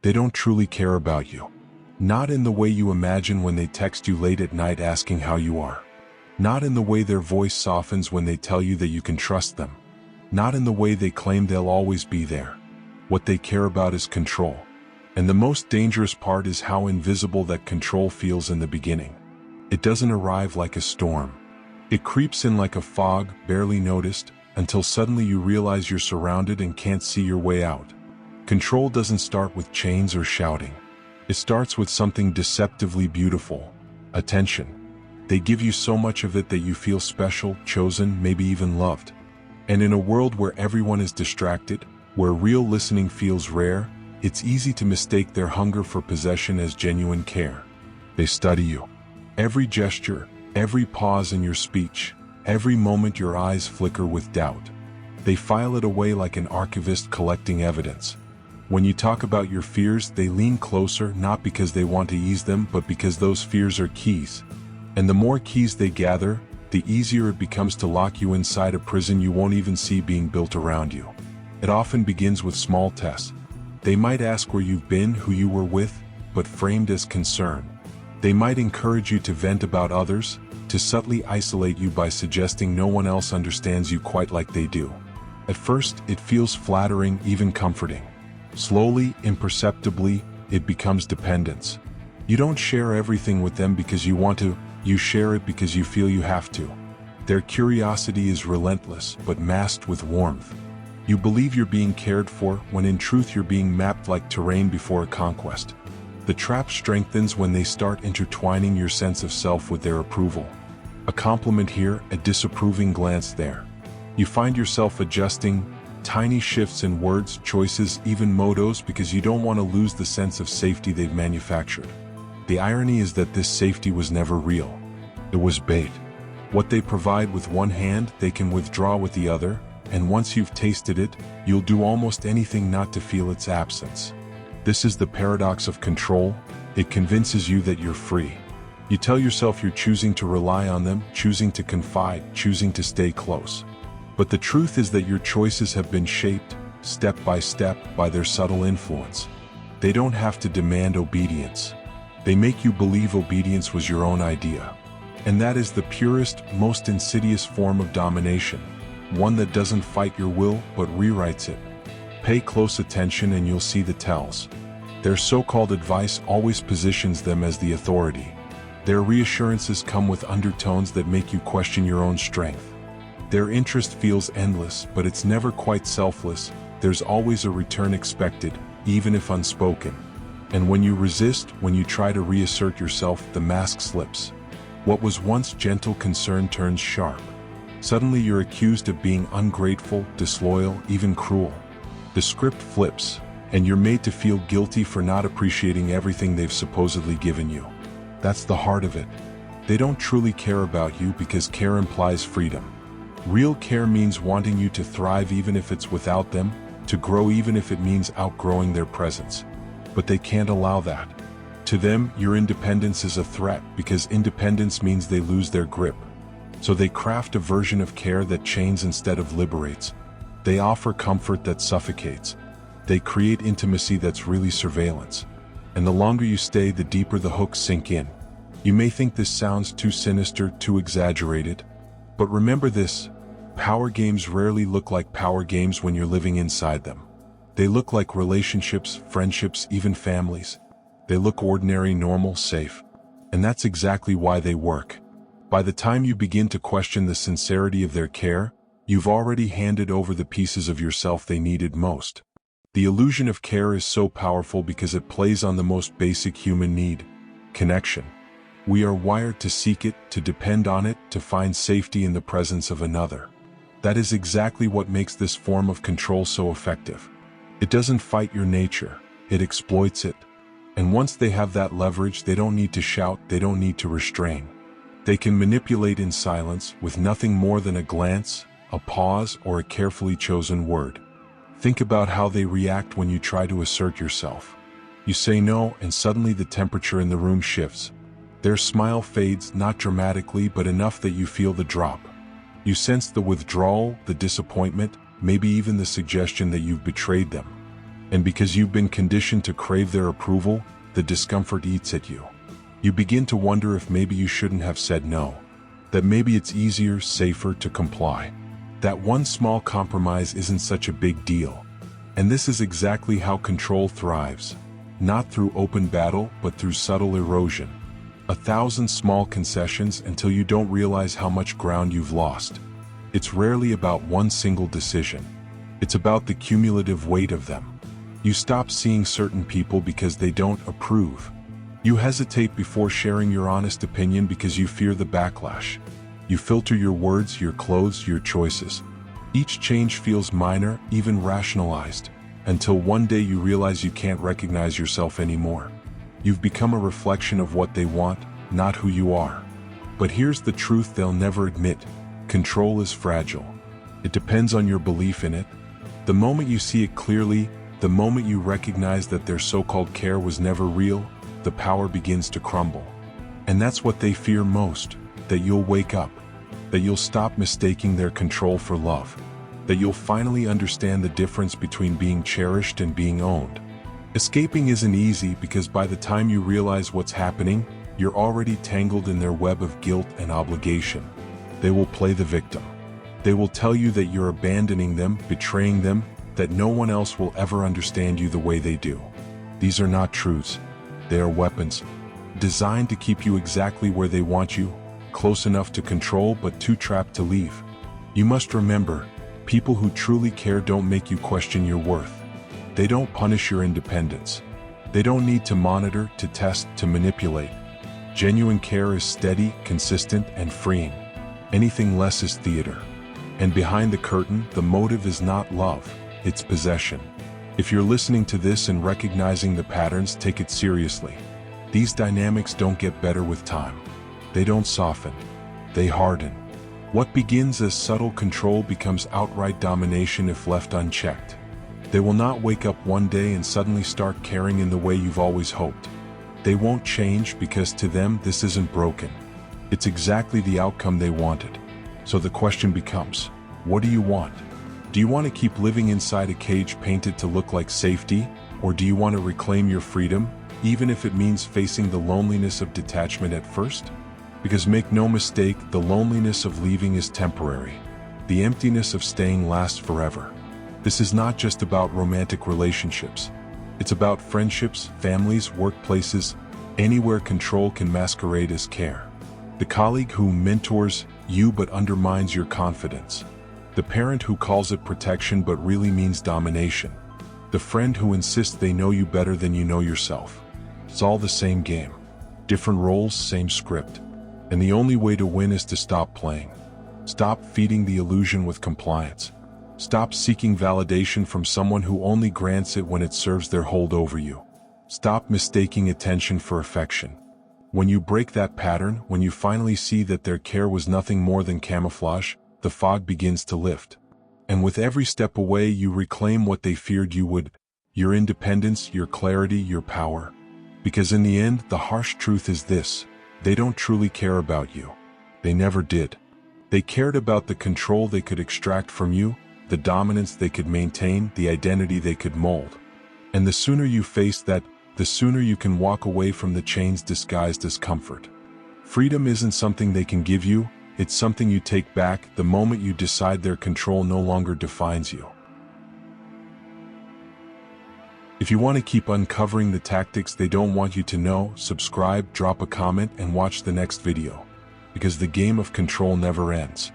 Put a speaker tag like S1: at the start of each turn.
S1: They don't truly care about you. Not in the way you imagine when they text you late at night asking how you are. Not in the way their voice softens when they tell you that you can trust them. Not in the way they claim they'll always be there. What they care about is control. And the most dangerous part is how invisible that control feels in the beginning. It doesn't arrive like a storm. It creeps in like a fog, barely noticed, until suddenly you realize you're surrounded and can't see your way out. Control doesn't start with chains or shouting. It starts with something deceptively beautiful: attention. They give you so much of it that you feel special, chosen, maybe even loved. And in a world where everyone is distracted, where real listening feels rare, it's easy to mistake their hunger for possession as genuine care. They study you. Every gesture, every pause in your speech, every moment your eyes flicker with doubt. They file it away like an archivist collecting evidence. When you talk about your fears, they lean closer, not because they want to ease them, but because those fears are keys. And the more keys they gather, the easier it becomes to lock you inside a prison you won't even see being built around you. It often begins with small tests. They might ask where you've been, who you were with, but framed as concern. They might encourage you to vent about others, to subtly isolate you by suggesting no one else understands you quite like they do. At first, it feels flattering, even comforting. Slowly, imperceptibly, it becomes dependence. You don't share everything with them because you want to, you share it because you feel you have to. Their curiosity is relentless, but masked with warmth. You believe you're being cared for, when in truth you're being mapped like terrain before a conquest. The trap strengthens when they start intertwining your sense of self with their approval. A compliment here, a disapproving glance there. You find yourself adjusting tiny shifts in words, choices, even motos, because you don't want to lose the sense of safety they've manufactured. The irony is that this safety was never real. It was bait. What they provide with one hand, they can withdraw with the other, and once you've tasted it, you'll do almost anything not to feel its absence. This is the paradox of control. It convinces you that you're free. You tell yourself you're choosing to rely on them, choosing to confide, choosing to stay close. But the truth is that your choices have been shaped, step by step, by their subtle influence. They don't have to demand obedience. They make you believe obedience was your own idea. And that is the purest, most insidious form of domination, one that doesn't fight your will, but rewrites it. Pay close attention and you'll see the tells. Their so-called advice always positions them as the authority. Their reassurances come with undertones that make you question your own strength. Their interest feels endless, but it's never quite selfless. There's always a return expected, even if unspoken. And when you resist, when you try to reassert yourself, the mask slips. What was once gentle concern turns sharp. Suddenly you're accused of being ungrateful, disloyal, even cruel. The script flips, and you're made to feel guilty for not appreciating everything they've supposedly given you. That's the heart of it. They don't truly care about you because care implies freedom. Real care means wanting you to thrive even if it's without them, to grow even if it means outgrowing their presence. But they can't allow that. To them, your independence is a threat because independence means they lose their grip. So they craft a version of care that chains instead of liberates. They offer comfort that suffocates. They create intimacy that's really surveillance. And the longer you stay, the deeper the hooks sink in. You may think this sounds too sinister, too exaggerated. But remember this, power games rarely look like power games when you're living inside them. They look like relationships, friendships, even families. They look ordinary, normal, safe. And that's exactly why they work. By the time you begin to question the sincerity of their care, you've already handed over the pieces of yourself they needed most. The illusion of care is so powerful because it plays on the most basic human need: connection. We are wired to seek it, to depend on it, to find safety in the presence of another. That is exactly what makes this form of control so effective. It doesn't fight your nature, it exploits it. And once they have that leverage, they don't need to shout, they don't need to restrain. They can manipulate in silence, with nothing more than a glance, a pause, or a carefully chosen word. Think about how they react when you try to assert yourself. You say no, and suddenly the temperature in the room shifts. Their smile fades, not dramatically, but enough that you feel the drop. You sense the withdrawal, the disappointment, maybe even the suggestion that you've betrayed them. And because you've been conditioned to crave their approval, the discomfort eats at you. You begin to wonder if maybe you shouldn't have said no. That maybe it's easier, safer to comply. That one small compromise isn't such a big deal. And this is exactly how control thrives. Not through open battle, but through subtle erosion. 1,000 small concessions until you don't realize how much ground you've lost. It's rarely about one single decision. It's about the cumulative weight of them. You stop seeing certain people because they don't approve. You hesitate before sharing your honest opinion because you fear the backlash. You filter your words, your clothes, your choices. Each change feels minor, even rationalized, until one day you realize you can't recognize yourself anymore. You've become a reflection of what they want, not who you are. But here's the truth they'll never admit. Control is fragile. It depends on your belief in it. The moment you see it clearly, the moment you recognize that their so-called care was never real, the power begins to crumble. And that's what they fear most, that you'll wake up, that you'll stop mistaking their control for love, that you'll finally understand the difference between being cherished and being owned. Escaping isn't easy because by the time you realize what's happening, you're already tangled in their web of guilt and obligation. They will play the victim. They will tell you that you're abandoning them, betraying them, that no one else will ever understand you the way they do. These are not truths. They are weapons, designed to keep you exactly where they want you, close enough to control but too trapped to leave. You must remember, people who truly care don't make you question your worth. They don't punish your independence. They don't need to monitor, to test, to manipulate. Genuine care is steady, consistent, and freeing. Anything less is theater. And behind the curtain, the motive is not love, it's possession. If you're listening to this and recognizing the patterns, take it seriously. These dynamics don't get better with time. They don't soften. They harden. What begins as subtle control becomes outright domination if left unchecked. They will not wake up one day and suddenly start caring in the way you've always hoped. They won't change because to them this isn't broken. It's exactly the outcome they wanted. So the question becomes, what do you want? Do you want to keep living inside a cage painted to look like safety, or do you want to reclaim your freedom, even if it means facing the loneliness of detachment at first? Because make no mistake, the loneliness of leaving is temporary. The emptiness of staying lasts forever. This is not just about romantic relationships. It's about friendships, families, workplaces, anywhere control can masquerade as care. The colleague who mentors you but undermines your confidence. The parent who calls it protection but really means domination. The friend who insists they know you better than you know yourself. It's all the same game. Different roles, same script. And the only way to win is to stop playing. Stop feeding the illusion with compliance. Stop seeking validation from someone who only grants it when it serves their hold over you. Stop mistaking attention for affection. When you break that pattern, when you finally see that their care was nothing more than camouflage, the fog begins to lift. And with every step away, you reclaim what they feared you would: your independence, your clarity, your power. Because in the end, the harsh truth is this: they don't truly care about you. They never did. They cared about the control they could extract from you, the dominance they could maintain, the identity they could mold. And the sooner you face that, the sooner you can walk away from the chains disguised as comfort. Freedom isn't something they can give you, it's something you take back the moment you decide their control no longer defines you. If you want to keep uncovering the tactics they don't want you to know, subscribe, drop a comment, and watch the next video. Because the game of control never ends.